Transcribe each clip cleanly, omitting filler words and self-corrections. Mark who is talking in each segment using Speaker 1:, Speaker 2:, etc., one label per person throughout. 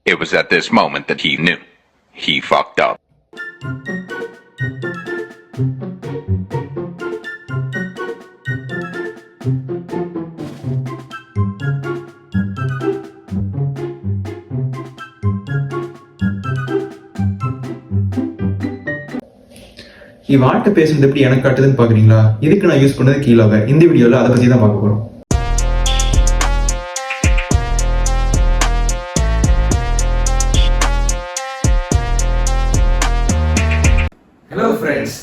Speaker 1: It was at this moment that he knew. He fucked up.
Speaker 2: இவாள்கிட்ட பேசுறது எப்படி எனக்கு காட்டுதுன்னு பாக்குறீங்களா? இதுக்கு நான் யூஸ் பண்ணது Keylogger. இந்த வீடியோல அதை பத்தி தான் பார்க்க போறோம்.
Speaker 3: ஹலோ ஃப்ரெண்ட்ஸ்,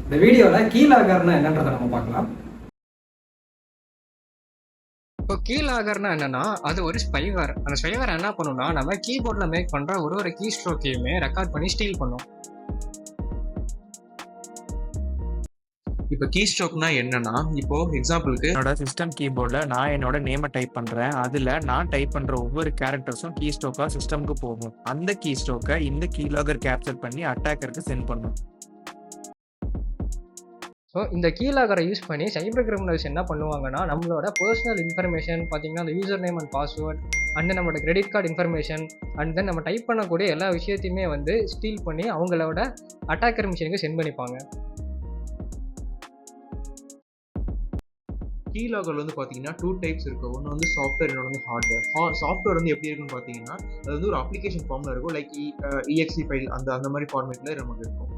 Speaker 3: இந்த வீடியோவில் கீலாகர்னா என்னன்றதை நம்ம பார்க்கலாம். இப்போ கீலாகர்னா என்னன்னா, அது ஒரு ஸ்பைவேர். அந்த ஸ்பைவேர் என்ன பண்ணுன்னா, நம்ம கீபோர்டில் மேக் பண்ணுற ஒரு கீ ஸ்ட்ரோக்கையுமே ரெக்கார்ட் பண்ணி ஸ்டீல் பண்ணும்.
Speaker 4: இப்போ கீஸ்ட்ரோக்னா என்னன்னா, இப்போ எக்ஸாம்பிளுக்கு
Speaker 5: என்னோட சிஸ்டம் கீபோர்டில் நான் என்னோட நேமை டைப் பண்ணுறேன். அதில் நான் டைப் பண்ணுற ஒவ்வொரு கேரக்டர்ஸும் கீஸ்ட்ரோக்காக சிஸ்டம்க்கு போகும். அந்த கீஸ்ட்ரோக்கை இந்த கீலாகர் கேப்சர் பண்ணி அட்டாக்கருக்கு சென்ட் பண்ணும்.
Speaker 3: ஸோ இந்த கீலாகரை யூஸ் பண்ணி சைபர் கிரிமினல்ஸ் என்ன பண்ணுவாங்கன்னா, நம்மளோட பர்சனல் இன்ஃபர்மேஷன் பார்த்தீங்கன்னா, அந்த user name and password and நம்மளோட credit card information and then நம்ம டைப் பண்ணக்கூடிய எல்லா விஷயத்தையுமே வந்து ஸ்டீல் பண்ணி அவங்களோட அட்டாக்கர் மிஷினுக்கு சென்ட் பண்ணிப்பாங்க.
Speaker 4: கீலாகர் வந்து பார்த்தீங்கன்னா 2 டைப்ஸ் இருக்குது. ஒன்று வந்து சாஃப்ட்வேர், இன்னொன்று வந்து ஹார்ட்வேர். சாஃப்ட்வேர் வந்து எப்படி இருக்குன்னு பார்த்தீங்கன்னா, அது வந்து ஒரு அப்ளிகேஷன் ஃபார்மில் இருக்கும். லைக் EXE ஃபைல் அந்த மாதிரி ஃபார்மேட்டில் நமக்கு இருக்கும்.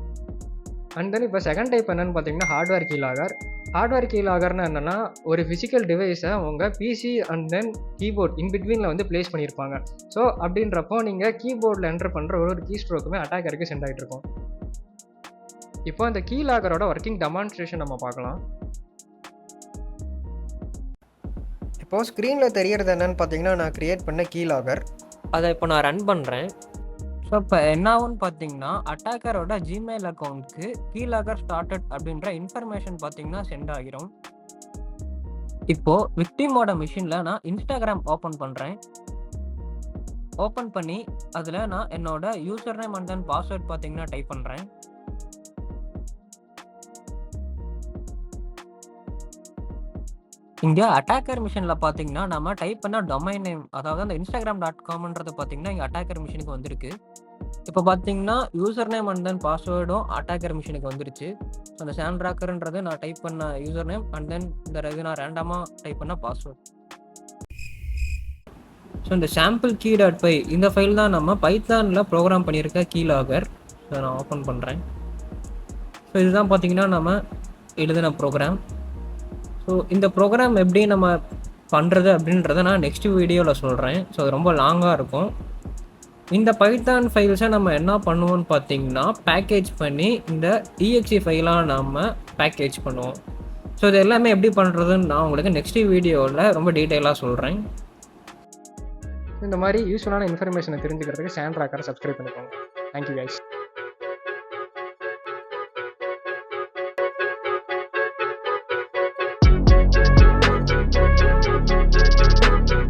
Speaker 3: அண்ட் தென் இப்போ செகண்ட் டைப் என்னென்னு பார்த்தீங்கன்னா ஹார்ட்வேர் கீலாகர். ஹார்ட்வேர் கீலாகர்னா என்னென்னா, ஒரு ஃபிசிக்கல் டிவைஸை அவங்க பிசி அண்ட் தென் கீபோர்ட் இன் பிட்வீனில் வந்து பிளேஸ் பண்ணியிருப்பாங்க. ஸோ அப்படின்றப்போ நீங்கள் கீபோர்டில் என்டர் பண்ணுற ஒரு கீ ஸ்ட்ரோக்குமே அட்டாக்கருக்கு சென்ட் ஆகிட்டு இருக்கும். இப்போ அந்த கீலாகரோட ஒர்க்கிங் டெமான்ஸ்ட்ரேஷன் நம்ம பார்க்கலாம். இப்போது ஸ்க்ரீனில் தெரியறது என்னென்னு பார்த்தீங்கன்னா, நான் க்ரியேட் பண்ண கீலாகர். அதை இப்போ நான் ரன் பண்ணுறேன். ஸோ இப்போ என்ன ஆகும்னு பார்த்தீங்கன்னா, அட்டாக்கரோட ஜிமெயில் அக்கௌண்ட்க்கு கீலாகர் ஸ்டார்டட் அப்படின்ற இன்ஃபர்மேஷன் பார்த்தீங்கன்னா சென்ட் ஆகிரும். இப்போது விக்டிமோட மிஷினில் நான் இன்ஸ்டாகிராம் ஓப்பன் பண்ணுறேன். ஓப்பன் பண்ணி அதில் நான் என்னோட user name and then password பார்த்தீங்கன்னா டைப் பண்ணுறேன். இங்கே அட்டாக்கர் மிஷினில் பார்த்தீங்கன்னா நம்ம டைப் பண்ண டொமைன் நேம், அதாவது அந்த instagram.comன்றது பார்த்தீங்கன்னா இங்கே அட்டாக்கர் மிஷினுக்கு வந்திருக்கு. இப்போ பார்த்தீங்கன்னா யூசர் நேம் அண்ட் தென் பாஸ்வேர்டும் அட்டாக்கர் மிஷினுக்கு வந்துருச்சு. ஸோ அந்த சாண்ட்ராக்கர்ன்றது நான் டைப் பண்ண யூசர் நேம் அண்ட் தென் இந்த இது நான் ரேண்டமாக டைப் பண்ண பாஸ்வேர்ட். ஸோ இந்த சாம்பிள் key.py இந்த ஃபைல் தான் நம்ம பைத்தானில் ப்ரோக்ராம் பண்ணியிருக்க கீலாகர். ஸோ நான் ஓப்பன் பண்ணுறேன். ஸோ இதுதான் பார்த்தீங்கன்னா நம்ம எழுதின ப்ரோக்ராம். ஸோ இந்த ப்ரோக்ராம் எப்படி நம்ம பண்ணுறது அப்படின்றத நான் நெக்ஸ்ட் வீடியோவில் சொல்கிறேன். ஸோ அது ரொம்ப லாங்காக இருக்கும். இந்த பைத்தான் ஃபைல்ஸை நம்ம என்ன பண்ணுவோம்னு பார்த்தீங்கன்னா, பேக்கேஜ் பண்ணி இந்த EXE ஃபைலாக நம்ம பேக்கேஜ் பண்ணுவோம். ஸோ இது எல்லாமே எப்படி பண்ணுறதுன்னு நான் உங்களுக்கு நெக்ஸ்ட் வீடியோவில் ரொம்ப டீட்டெயிலாக சொல்கிறேன். இந்த மாதிரி யூஸ்ஃபுல்லான இன்ஃபர்மேஷனை தெரிஞ்சுக்கிறதுக்கு சாண்ட்ராக்கரை சப்ஸ்கிரைப் பண்ணிக்கோங்க. Thank you guys.